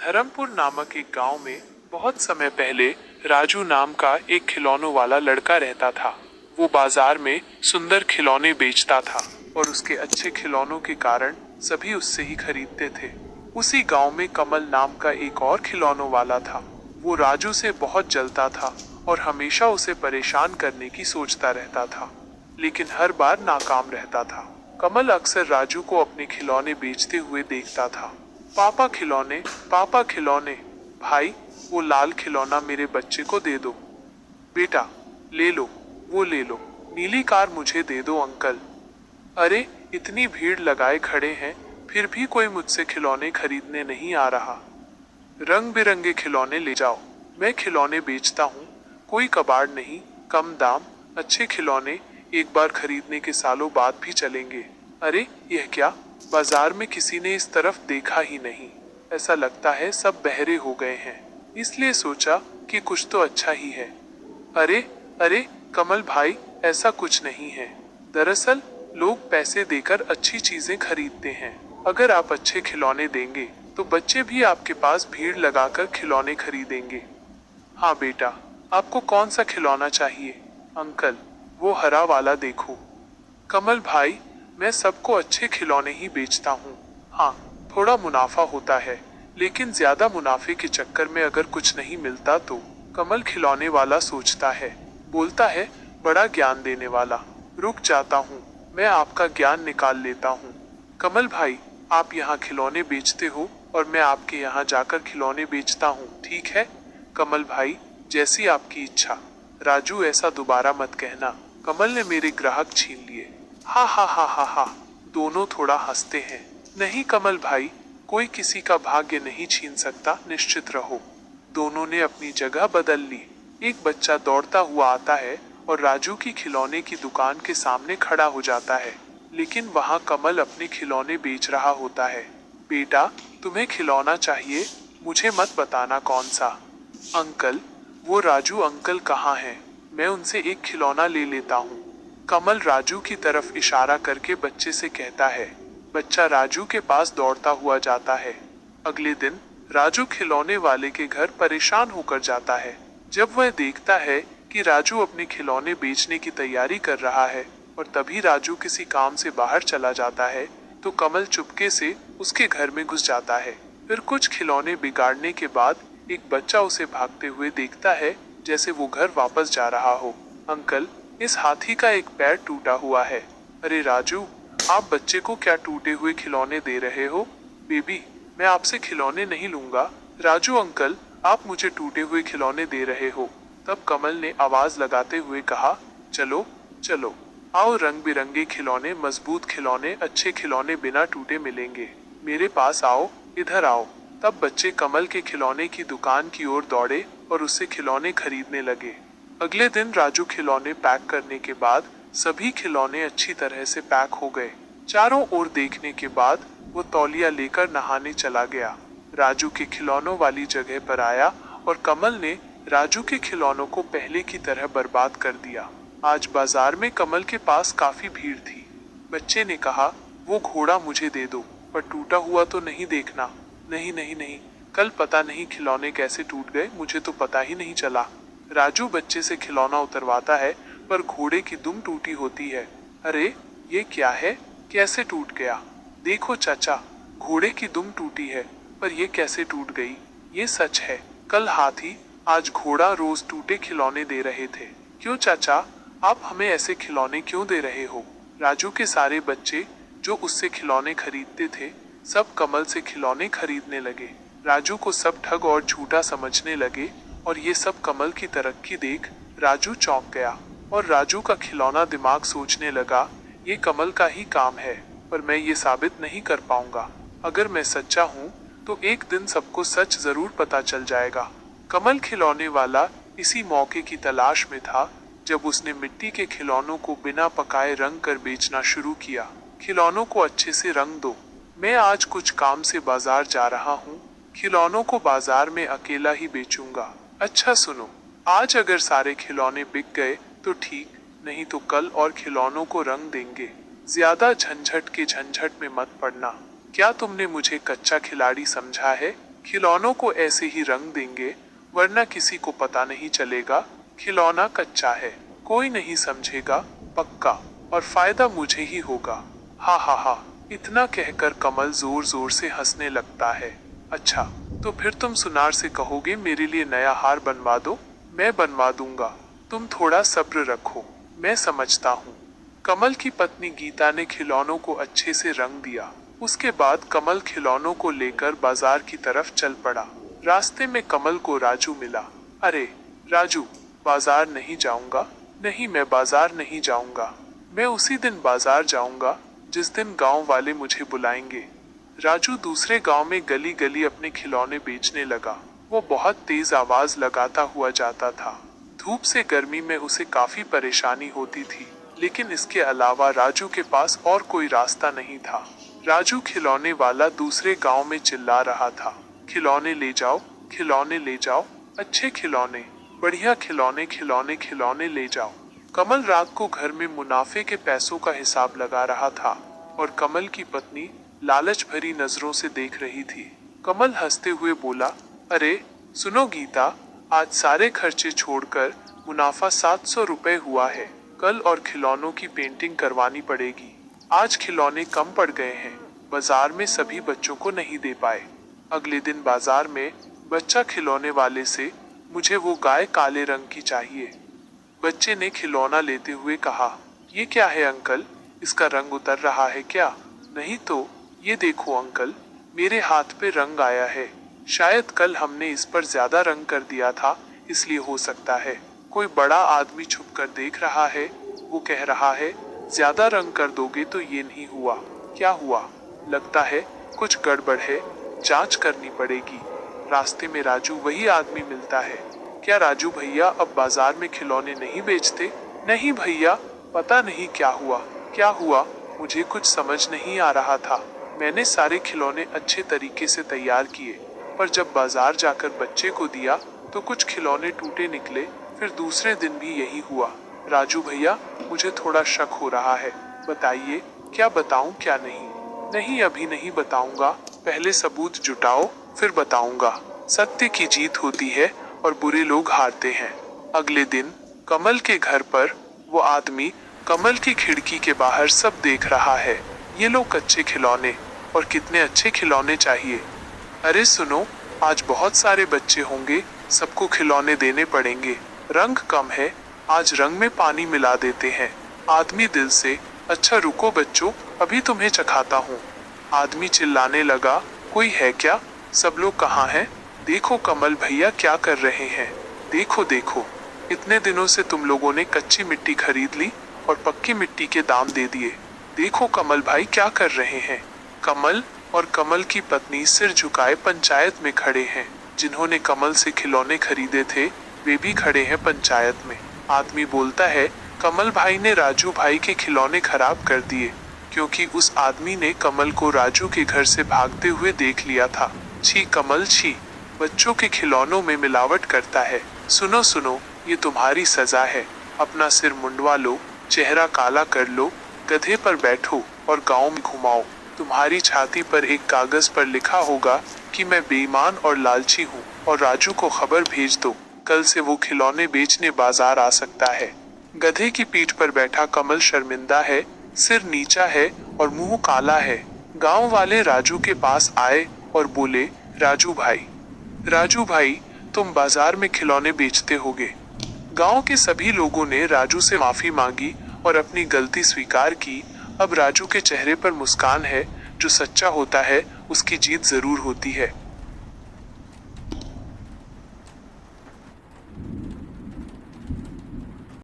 धर्मपुर नामक एक गांव में बहुत समय पहले राजू नाम का एक खिलौनों वाला लड़का रहता था। वो बाजार में सुंदर खिलौने बेचता था और उसके अच्छे खिलौनों के कारण सभी उससे ही खरीदते थे। उसी गांव में कमल नाम का एक और खिलौनों वाला था। वो राजू से बहुत जलता था और हमेशा उसे परेशान करने की सोचता रहता था, लेकिन हर बार नाकाम रहता था। कमल अक्सर राजू को अपने खिलौने बेचते हुए देखता था। पापा खिलौने, पापा खिलौने, भाई वो लाल खिलौना मेरे बच्चे को दे दो। बेटा ले लो, वो ले लो, नीली कार मुझे दे दो अंकल। अरे इतनी भीड़ लगाए खड़े हैं, फिर भी कोई मुझसे खिलौने खरीदने नहीं आ रहा। रंग बिरंगे खिलौने ले जाओ, मैं खिलौने बेचता हूँ, कोई कबाड़ नहीं, कम दाम, अच्छे खिलौने, एक बार खरीदने के सालों बाद भी चलेंगे। अरे यह क्या, बाजार में किसी ने इस तरफ देखा ही नहीं। ऐसा लगता है सब बहरे हो गए हैं, इसलिए सोचा कि कुछ तो अच्छा ही है। अरे अरे कमल भाई, ऐसा कुछ नहीं है। दरअसल लोग पैसे देकर अच्छी चीजें खरीदते हैं। अगर आप अच्छे खिलौने देंगे तो बच्चे भी आपके पास भीड़ लगाकर खिलौने खरीदेंगे। हाँ बेटा, आपको कौन सा खिलौना चाहिए? अंकल वो हरा वाला देखो। कमल भाई, मैं सबको अच्छे खिलौने ही बेचता हूँ। हाँ, थोड़ा मुनाफा होता है, लेकिन ज्यादा मुनाफे के चक्कर में अगर कुछ नहीं मिलता तो। कमल खिलौने वाला सोचता है, बोलता है, बड़ा ज्ञान देने वाला। रुक जाता हूँ, मैं आपका ज्ञान निकाल लेता हूँ। कमल भाई, आप यहाँ खिलौने बेचते हो और मैं आपके यहाँ जाकर खिलौने बेचता हूँ, ठीक है? कमल भाई, जैसी आपकी इच्छा। राजू ऐसा दोबारा मत कहना, कमल ने मेरे ग्राहक छीन लिए। हा हा हा हा हा, दोनों थोड़ा हंसते हैं। नहीं कमल भाई, कोई किसी का भाग्य नहीं छीन सकता, निश्चित रहो। दोनों ने अपनी जगह बदल ली। एक बच्चा दौड़ता हुआ आता है और राजू की खिलौने की दुकान के सामने खड़ा हो जाता है, लेकिन वहाँ कमल अपने खिलौने बेच रहा होता है। बेटा, तुम्हें खिलौना चाहिए, मुझे मत बताना कौन सा। अंकल, वो राजू अंकल कहाँ हैं? मैं उनसे एक खिलौना ले लेता हूँ। कमल राजू की तरफ इशारा करके बच्चे से कहता है। बच्चा राजू के पास दौड़ता हुआ जाता है। अगले दिन राजू खिलौने वाले के घर परेशान होकर जाता है। जब वह देखता है कि राजू अपने खिलौने बेचने की तैयारी कर रहा है और तभी राजू किसी काम से बाहर चला जाता है, तो कमल चुपके से उसके घर में घुस जाता है। फिर कुछ खिलौने बिगाड़ने के बाद एक बच्चा उसे भागते हुए देखता है, जैसे वो घर वापस जा रहा हो। अंकल, इस हाथी का एक पैर टूटा हुआ है। अरे राजू, आप बच्चे को क्या टूटे हुए खिलौने दे रहे हो? बेबी, मैं आपसे खिलौने नहीं लूंगा। राजू अंकल, आप मुझे टूटे हुए खिलौने दे रहे हो। तब कमल ने आवाज लगाते हुए कहा, चलो चलो, आओ, रंग बिरंगे खिलौने, मजबूत खिलौने, अच्छे खिलौने बिना टूटे मिलेंगे। मेरे पास आओ, इधर आओ। तब बच्चे कमल के खिलौने की दुकान की ओर दौड़े और उससे खिलौने खरीदने लगे। अगले दिन राजू खिलौने पैक करने के बाद सभी खिलौने अच्छी तरह से पैक हो गए। चारों ओर देखने के बाद वो तौलिया लेकर नहाने चला गया। राजू के खिलौनों वाली जगह पर आया और कमल ने राजू के खिलौनों को पहले की तरह बर्बाद कर दिया। आज बाजार में कमल के पास काफी भीड़ थी। बच्चे ने कहा, वो घोड़ा मुझे दे दो, पर टूटा हुआ तो नहीं देखना। नहीं नहीं नहीं, कल पता नहीं खिलौने कैसे टूट गए, मुझे तो पता ही नहीं चला। राजू बच्चे से खिलौना उतरवाता है, पर घोड़े की दुम टूटी होती है। अरे ये क्या है, कैसे टूट गया? देखो चाचा, घोड़े की दुम टूटी है, पर ये कैसे टूट गई? ये सच है, कल हाथी आज घोड़ा रोज टूटे खिलौने दे रहे थे। क्यों चाचा, आप हमें ऐसे खिलौने क्यों दे रहे हो? राजू के सारे बच्चे जो उससे खिलौने खरीदते थे, सब कमल से खिलौने खरीदने लगे। राजू को सब ठग और झूठा समझने लगे और ये सब कमल की तरक्की देख राजू चौंक गया और राजू का खिलौना दिमाग सोचने लगा, ये कमल का ही काम है, पर मैं ये साबित नहीं कर पाऊंगा। अगर मैं सच्चा हूँ तो एक दिन सबको सच जरूर पता चल जाएगा। कमल खिलौने वाला इसी मौके की तलाश में था जब उसने मिट्टी के खिलौनों को बिना पकाए रंग कर बेचना शुरू किया। खिलौनों को अच्छे से रंग दो, मैं आज कुछ काम से बाजार जा रहा हूँ, खिलौनों को बाजार में अकेला ही बेचूंगा। अच्छा सुनो, आज अगर सारे खिलौने बिक गए तो ठीक, नहीं तो कल और खिलौनों को रंग देंगे। ज्यादा झंझट में मत पड़ना। क्या तुमने मुझे कच्चा खिलाड़ी समझा है? खिलौनों को ऐसे ही रंग देंगे, वरना किसी को पता नहीं चलेगा खिलौना कच्चा है। कोई नहीं समझेगा पक्का, और फायदा मुझे ही होगा। हा हा हा। इतना कहकर कमल जोर जोर से हंसने लगता है। अच्छा, तो फिर तुम सुनार से कहोगे मेरे लिए नया हार बनवा दो? मैं बनवा दूंगा, तुम थोड़ा सब्र रखो, मैं समझता हूँ। कमल की पत्नी गीता ने खिलौनों को अच्छे से रंग दिया। उसके बाद कमल खिलौनों को लेकर बाजार की तरफ चल पड़ा। रास्ते में कमल को राजू मिला। अरे राजू, बाजार नहीं जाऊंगा। नहीं, मैं बाजार नहीं जाऊंगा। मैं उसी दिन बाजार जाऊंगा जिस दिन गांव वाले मुझे बुलाएंगे। राजू दूसरे गांव में गली गली अपने खिलौने बेचने लगा। वो बहुत तेज आवाज लगाता हुआ जाता था। धूप से गर्मी में उसे काफी परेशानी होती थी, लेकिन इसके अलावा राजू के पास और कोई रास्ता नहीं था। राजू खिलौने वाला दूसरे गांव में चिल्ला रहा था, खिलौने ले जाओ, खिलौने ले जाओ, अच्छे खिलौने, बढ़िया खिलौने, खिलौने खिलौने ले जाओ। कमल रात को घर में मुनाफे के पैसों का हिसाब लगा रहा था और कमल की पत्नी लालच भरी नजरों से देख रही थी। कमल हंसते हुए बोला, अरे सुनो गीता, आज सारे खर्चे छोड़कर मुनाफा 700 रुपए हुआ है। कल और खिलौनों की पेंटिंग करवानी पड़ेगी। आज खिलौने कम पड़ गए हैं, बाजार में सभी बच्चों को नहीं दे पाए। अगले दिन बाजार में बच्चा खिलौने वाले से, मुझे वो गाय काले रंग की चाहिए। बच्चे ने खिलौना लेते हुए कहा, ये क्या है अंकल, इसका रंग उतर रहा है क्या? नहीं तो, ये देखो अंकल, मेरे हाथ पे रंग आया है। शायद कल हमने इस पर ज्यादा रंग कर दिया था, इसलिए हो सकता है। कोई बड़ा आदमी छुप कर देख रहा है। वो कह रहा है, ज्यादा रंग कर दोगे तो ये नहीं हुआ। क्या हुआ? लगता है कुछ गड़बड़ है, जांच करनी पड़ेगी। रास्ते में राजू वही आदमी मिलता है। क्या राजू भैया अब बाजार में खिलौने नहीं बेचते? नहीं भैया, पता नहीं क्या हुआ। क्या हुआ? मुझे कुछ समझ नहीं आ रहा था। मैंने सारे खिलौने अच्छे तरीके से तैयार किए, पर जब बाजार जाकर बच्चे को दिया तो कुछ खिलौने टूटे निकले। फिर दूसरे दिन भी यही हुआ। राजू भैया, मुझे थोड़ा शक हो रहा है, बताइए क्या बताऊं क्या नहीं? नहीं, अभी नहीं बताऊंगा, पहले सबूत जुटाओ फिर बताऊंगा। सत्य की जीत होती है और बुरे लोग हारते हैं। अगले दिन कमल के घर पर वो आदमी कमल की खिड़की के बाहर सब देख रहा है। ये लो कच्चे खिलौने, और कितने अच्छे खिलौने चाहिए। अरे सुनो, आज बहुत सारे बच्चे होंगे, सबको खिलौने देने पड़ेंगे। रंग कम है, आज रंग में पानी मिला देते हैं। आदमी दिल से, अच्छा रुको बच्चों, अभी तुम्हें चखाता हूँ। आदमी चिल्लाने लगा, कोई है क्या? सब लोग कहाँ हैं? देखो कमल भैया क्या कर रहे हैं। देखो देखो, इतने दिनों से तुम लोगों ने कच्ची मिट्टी खरीद ली और पक्की मिट्टी के दाम दे दिए। देखो कमल भाई क्या कर रहे हैं। कमल और कमल की पत्नी सिर झुकाए पंचायत में खड़े हैं। जिन्होंने कमल से खिलौने खरीदे थे वे भी खड़े हैं पंचायत में। आदमी बोलता है, कमल भाई ने राजू भाई के खिलौने खराब कर दिए, क्योंकि उस आदमी ने कमल को राजू के घर से भागते हुए देख लिया था। छी कमल छी, बच्चों के खिलौनों में मिलावट करता है। सुनो सुनो, ये तुम्हारी सजा है। अपना सिर मुंडवा लो, चेहरा काला कर लो, गधे पर बैठो और गांव में घुमाओ। तुम्हारी छाती पर एक कागज पर लिखा होगा कि मैं बेईमान और लालची हूँ, और राजू को खबर भेज दो, कल से वो खिलौने बेचने बाजार आ सकता है। गधे की पीठ पर बैठा कमल शर्मिंदा है, सिर नीचा है और मुंह काला है। गांव वाले राजू के पास आए और बोले, राजू भाई, तुम बाजार में खिलौने बेचते होगे। गांव के सभी लोगों ने राजू से माफी मांगी और अपनी गलती स्वीकार की। अब राजू के चेहरे पर मुस्कान है। जो सच्चा होता है उसकी जीत जरूर होती है।